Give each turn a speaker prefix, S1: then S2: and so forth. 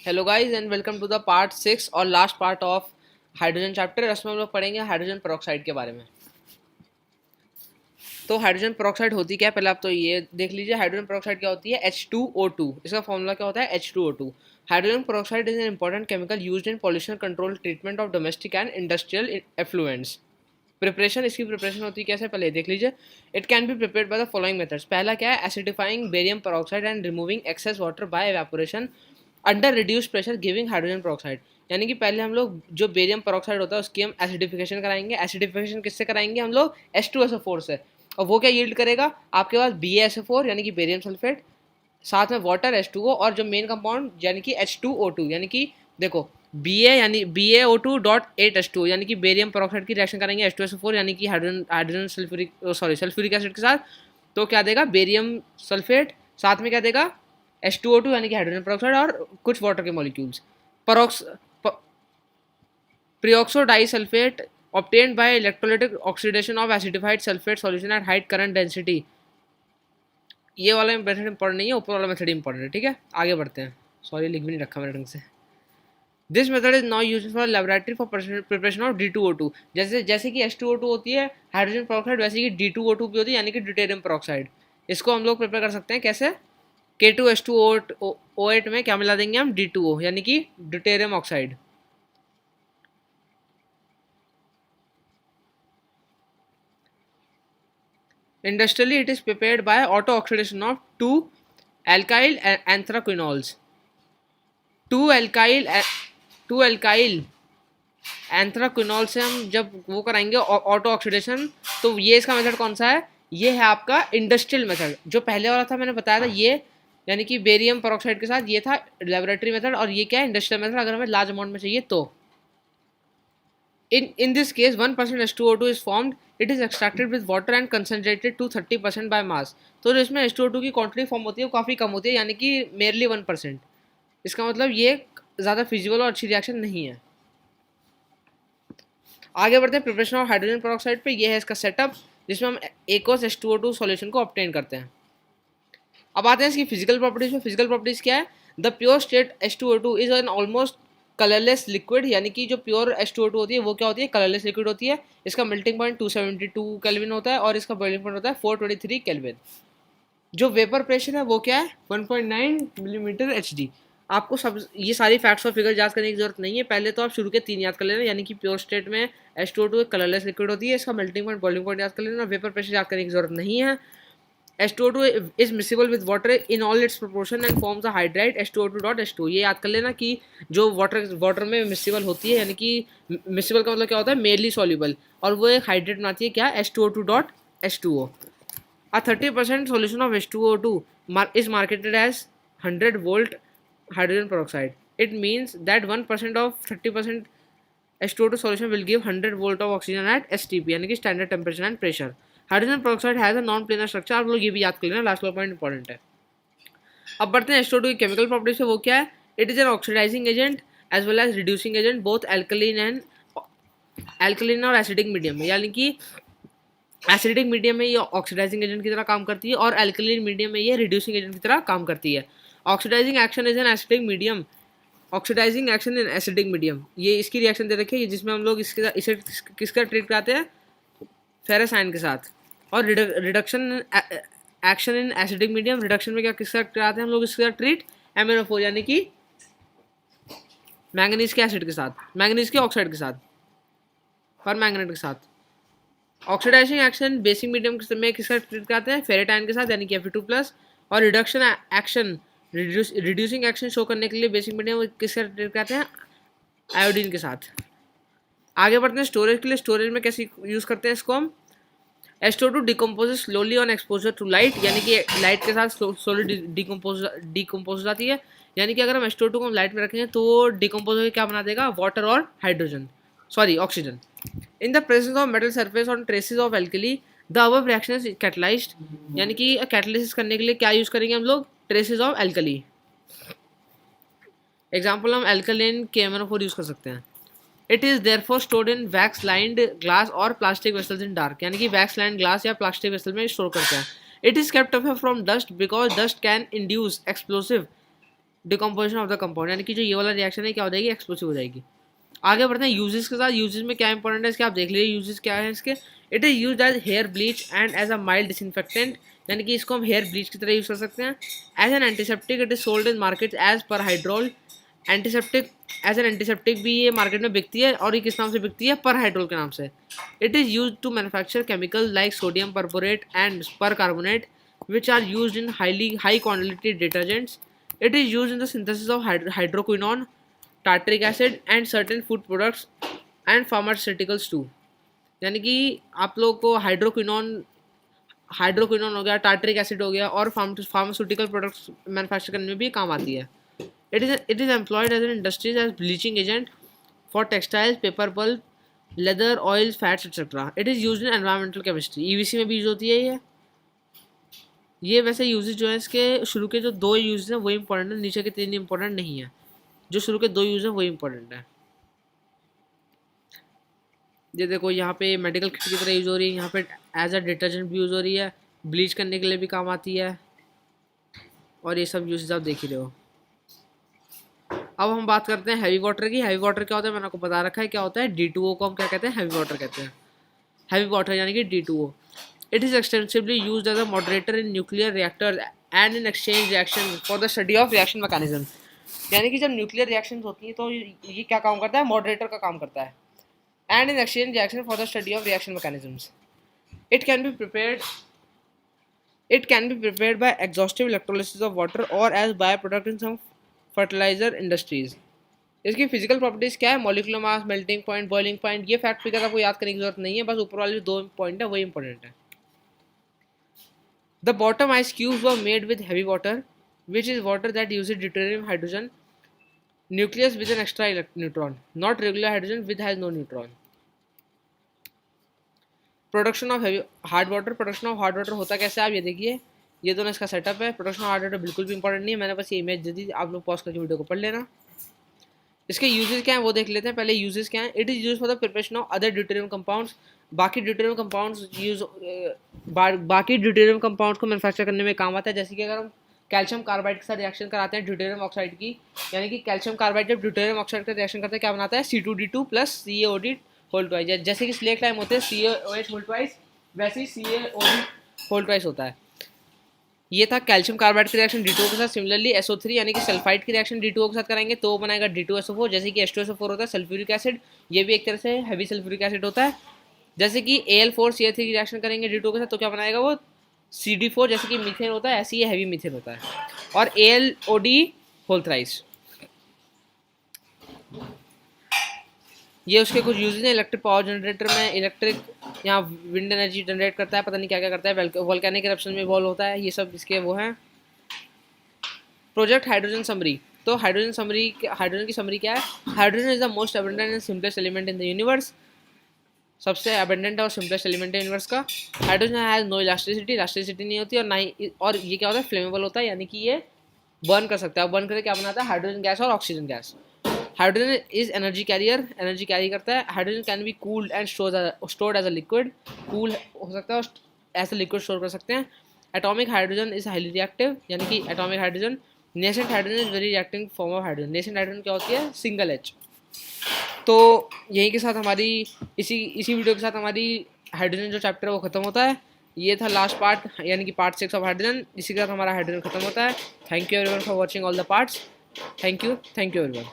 S1: Hello guys and welcome to the part 6 और last part of hydrogen chapter. इसमें हम लोग पढ़ेंगे हाइड्रोजन पेरोक्साइड के बारे में। तो हाइड्रोजन पेरोक्साइड होती क्या है, पहले आप तो ये देख लीजिए। हाइड्रोजन पेरोक्साइड क्या होती है? H2O2। इसका फॉर्मूला क्या होता है? H2O2। Hydrogen peroxide is an important chemical used in pollution control treatment of domestic and industrial effluents. Preparation, इसकी प्रिपरेशन होती है कैसे, पहले देख लीजिए। It can be prepared by the following methods. पहला क्या है? Acidifying barium peroxide and removing excess water bye evaporation under reduce pressure giving hydrogen peroxide. यानी कि पहले हम लोग जो बेरियम पेरोक्साइड होता है उसकी हम एसिडिफिकेशन कराएंगे। एसिडिफिकेशन किससे कराएंगे? हम लोग H2SO4 से। और वो क्या यील्ड करेगा? आपके पास BaSO4 यानी कि बेरियम सल्फेट, साथ में वाटर H2O, और जो मेन कंपाउंड यानी कि H2O2। यानी कि देखो Ba यानी BaO2.8H2O यानी कि बेरियम पेरोक्साइड की रिएक्शन करेंगे H2SO4 यानी कि hydrogen hydrogen sulphuric sulphuric acid के साथ। तो क्या देगा? बेरियम सल्फेट, साथ में क्या देगा? H2O2 यानी कि हाइड्रोजन पेरोक्साइड और कुछ वाटर के molecules. परोक्स Preoxo disulfate obtained by electrolytic oxidation of acidified sulfate solution at high current density। ये वाला मेथड इंपॉर्टेंट नहीं है, ऊपर वाला मेथड इंपॉर्टेंट है। ठीक है, आगे बढ़ते हैं। सॉरी, लिख भी नहीं रखा मैंने ढंग से। This method is not use for laboratory for preparation of D2O2। जैसे कि H2O2 होती है हाइड्रोजन पेरोक्साइड, वैसे कि D2O2 भी होती है यानी कि ड्यूटेरियम पेरोक्साइड। इसको हम लोग प्रिपेयर कर सकते हैं कैसे? K2H2O8 में क्या मिला देंगे हम? D2O यानी कि deuterium oxide. Industrially, it is prepared by auto-oxidation of two alkyl anthraquinols. Two alkyl two alkyl anthraquinol से हम जब वो कराएंगे ऑटो ऑक्सीडेशन, तो ये इसका मेथड कौन सा है? ये है आपका इंडस्ट्रियल मेथड। जो पहले वाला था मैंने बताया था ये, यानी कि बेरियम पेरोक्साइड के साथ, ये था लेबोरेटरी मेथड, और ये क्या है? इंडस्ट्रियल मेथड, अगर हमें लार्ज अमाउंट में चाहिए तो। In this case, 1% H2O2 is formed. It is extracted with water and concentrated to 30% by mass। तो जो इसमें H2O2 की क्वांटिटी फॉर्म होती है वो काफ़ी कम होती है, यानी कि मेरली 1%। इसका मतलब ये ज़्यादा फिजिबल और अच्छी रिएक्शन नहीं है। आगे बढ़ते हैं प्रिपरेशन ऑफ हाइड्रोजन पेरोक्साइड पे। ये है इसका सेटअप, जिसमें हम aqueous H2O2 सॉल्यूशन को ऑब्टेन करते हैं। अब आते हैं इसकी फिजिकल प्रॉपर्टीज में। फिजिकल प्रॉपर्टीज क्या है? The pure state H2O2 is an almost colourless liquid. यानी कि जो प्योर H2O2 होती है वो क्या होती है? कलरलेस लिक्विड होती है। इसका मेल्टिंग पॉइंट 272 केल्विन होता है और इसका बॉइलिंग पॉइंट होता है 423 केल्विन। जो वेपर प्रेशर है वो क्या है? 1.9 मिलीमीटर HD। आपको सब ये सारी फैक्ट्स और फिगर याद करने की जरूरत नहीं है, पहले तो आप शुरू के 3 याद कर लेना। यानी कि प्योर स्टेट में H2O2 एक कलरलेस लिक्विड होती है, इसका मेल्टिंग पॉइंट, बॉइलिंग पॉइंट याद कर लेना, वेपर प्रेशर याद करने की जरूरत नहीं है। H2O2 is miscible with water in all its proportion and forms a hydride H2O2.H2। ये याद कर लेना कि जो वाटर में मिसिबल होती है, यानी कि मिसिबल का मतलब क्या होता है? मेरली सॉल्युबल, और वो एक हाइड्रेट बनाती है क्या? H2O2.H2O। A 30% solution of H2O2 is marketed as 100 volt hydrogen peroxide। It means that 1% of 30% H2O2 solution will give 100 volt of oxygen at STP यानी कि standard temperature and pressure। Hydrogen peroxide has a non planar structure. आप लोग ये भी याद कर लेना, last वाला पॉइंट इंपॉर्टेंट है। अब बढ़ते हैं H2O2 की केमिकल प्रॉपर्टीज से। वो क्या है? It is an oxidising agent as well as reducing agent both alkaline और एसिडिक मीडियम में। यानी कि एसिडिक मीडियम में ये ऑक्सीडाइजिंग एजेंट की तरह काम करती है और एल्कलीन मीडियम में ये रिड्यूसिंग एजेंट की तरह काम करती है। Oxidising action is an acidic medium. Oxidising action in acidic medium, ये इसकी रिएक्शन दे रखी है जिसमें हम लोग इसे किसका ट्रीट कराते हैं? फेरस आयन के साथ। और reduction action in acidic medium, reduction में क्या किसका कराते हैं हम लोग? इसका ट्रीट MnO4 यानी कि मैंगनीज के एसिड के साथ, मैंगनीज के ऑक्साइड के साथ, पर मैंगनेट के साथ। ऑक्सीडाइजिंग एक्शन बेसिक मीडियम में किसका ट्रीट कराते हैं? फेरेट आयन के साथ यानी कि Fe2+। और reduction action reducing action show करने के लिए बेसिक मीडियम किसका ट्रीट कराते हैं? आयोडीन के साथ। आगे बढ़ते हैं स्टोरेज के लिए। स्टोरेज में कैसे यूज़ करते हैं इसको हम? H2O2 decompose slowly on exposure to light, यानी कि लाइट के साथ स्लोली डिकम्पोज हो जाती है। यानी कि अगर हम H2O2 को लाइट में रखेंगे तो डिकम्पोज होकर क्या बना देगा? वाटर और hydrogen, sorry oxygen. In the presence of metal surface on traces of alkali the above reaction is catalysed. यानी कि कैटलिसिस करने के लिए क्या यूज़ करेंगे हम लोग? Traces of alkali. एग्जाम्पल हम एल्कलेन KMnO4 यूज़ कर सकते हैं। It is therefore stored in wax lined glass और प्लास्टिक वेसल्स इन डार्क, यानी कि वैक्स लाइंड ग्लास या प्लास्टिक वेसल में स्टोर करते हैं। It is kept away from dust because dust can induce explosive decomposition of the compound, यानी कि जो ये वाला रिएक्शन है क्या हो जाएगी, एक्सप्लोसिव हो जाएगी। आगे बढ़ते हैं यूजेस के साथ। यूजेस में क्या इंपॉर्टेंट है इसके, आप देख लीजिए यूजेस क्या है इसके। It is use as hair bleach and as a mild disinfectant, यानी कि इसको हम हेयर ब्लीच की तरह यूज़ कर सकते हैं। As an antiseptic it is sold in market as perhydrol. Antiseptic, as an antiseptic भी ये मार्केट में बिकती है, और ये किस नाम से बिकती है, पर हाइड्रोल के नाम से। It is use to manufacture chemical like sodium perborate and percarbonate which are used in high quantity detergents. It is used in the synthesis of hydroquinone, tartaric acid and certain food products and pharmaceuticals too. यानी कि आप लोग को hydroquinone हो गया, tartaric acid हो गया, और फार्मास्यूटिकल प्रोडक्ट्स मैन्युफैक्चर करने में भी काम आती है। It is employed as an industries as bleaching agent for textiles, paper pulp, leather, oils, fats etcetera. It is use in environmental chemistry, EVC में भी यूज होती है ये वैसे यूजेज जो है इसके शुरू के जो 2 यूज हैं वही इंपॉर्टेंट है, नीचे के 3 इंपॉर्टेंट नहीं है, जो शुरू के 2 यूज हैं वही इंपॉर्टेंट है। ये देखो यहाँ पे मेडिकल किट की तरह यूज़ हो रही है, यहाँ पे एज अ डिटर्जेंट भी यूज़ हो रही है, ब्लीच करने के लिए भी काम आती है, और ये सब यूजेज आप देख ही रहे हो। अब हम बात करते हैं हैवी वाटर की। हैवी वाटर क्या होता है, मैंने आपको बता रखा है क्या होता है। D2O को हम क्या कहते हैं, हैवी वाटर कहते हैं। हैवी वाटर यानी कि D2O। It is extensively used as a moderator in nuclear reactors and in exchange reaction for the study of reaction mechanism। यानी कि जब न्यूक्लियर रिएक्शन होती है तो ये क्या काम करता है, मॉडरेटर का काम करता है। And in exchange reaction for the study of reaction mechanisms. It can be prepared by exhaustive electrolysis of water और as by product in some fertilizer industries. इसकी फिजिकल प्रॉपर्टीज क्या है, molecular mass, melting point, boiling point. ये fact figure आपको याद करने की जरूरत नहीं है, बस ऊपर वाले 2 पॉइंट है वही इंपॉर्टेंट है। The bottom ice cubes were made with heavy water, which is water that uses deuterium hydrogen nucleus with an extra neutron, not regular hydrogen which has no neutron. Production of heavy hard water। Production of hard water होता कैसे, आप ये देखिए, ये दोनों इसका setup है। Production of hard water बिल्कुल भी इंपॉर्टेंट नहीं है, मैंने बस ये इमेज दे दी, आप लोग पॉज करके वीडियो को पढ़ लेना। इसके यूजेस क्या हैं वो देख लेते हैं। पहले यूजेस क्या हैं। It is use for the preparation of other deuterium compounds. बाकी ड्यूटेरियम कंपाउंड्स को मैन्युफैक्चर करने में काम आता है। जैसे कि अगर हम कैल्शियम कार्बाइड के साथ रिएक्शन कराते हैं ड्यूटेरियम ऑक्साइड की, यानी कि कैल्शियम कार्बाइड जब ड्यूटेरियम ऑक्साइड का रिएक्शन करते हैं क्या बनाता है, C2D2 plus CaOD whole twice. जैसे कि स्लेट लाइम होते हैं CaOH होल ट्वाइस, वैसे ही CaOD होल ट्वाइस होता है। ये था कैल्शियम कार्बाइड की रिएक्शन D2O के साथ। सिमिलरली SO3 यानी कि सल्फाइड की रिएक्शन D2O के साथ कराएंगे तो बनेगा D2SO4। जैसे कि H2SO4 होता है सल्फ्यूरिक एसिड, ये भी एक तरह से हैवी सल्फ्यूरिक एसिड होता है। जैसे कि Al4CH3 की रिएक्शन करेंगे D2O के साथ तो क्या बनाएगा वो CD4, जैसे कि मीथेन होता है ऐसे ही हैवी मीथेन होता है। और AlOD होल थ्राइस, ये उसके कुछ यूजेस हैं। इलेक्ट्रिक पावर जनरेटर में इलेक्ट्रिक यहाँ विंड एनर्जी जनरेट करता है, पता नहीं क्या क्या करता है, वोल्केनिक इरप्शन में इवॉल्व होता है, ये सब इसके वो हैं। Project hydrogen summary. तो हाइड्रोजन की समरी क्या है। Hydrogen is the most abundant and simplest element in the universe. सबसे अबंडेंट और सिंपलेस्ट एलिमेंट है यूनिवर्स का। हाइड्रोजन हैज नो इलास्टिसिटी नहीं होती, और ना ही, और ये क्या होता है, फ्लेमेबल होता है, यानी कि ये बर्न कर सकता है। बर्न करके क्या बनाता है, हाइड्रोजन गैस और oxygen gas. Hydrogen is energy carrier, energy carry करता है। Hydrogen can be cooled and stored as a liquid, cool हो सकता है और एज अ लिक्विड स्टोर कर सकते हैं। Atomic hydrogen is highly reactive, यानी कि atomic hydrogen. Nascent hydrogen is very reacting form of hydrogen. Nascent hydrogen क्या होती है, सिंगल एच। तो यहीं के साथ हमारी इसी वीडियो के साथ हमारी हाइड्रोजन जो चैप्टर है वो खत्म होता है। ये था लास्ट पार्ट, यानी कि पार्ट 6 ऑफ हाइड्रोजन। इसी के साथ हमारा हाइड्रोजन खत्म होता है। Thank you everyone for watching all the parts. Thank you everyone.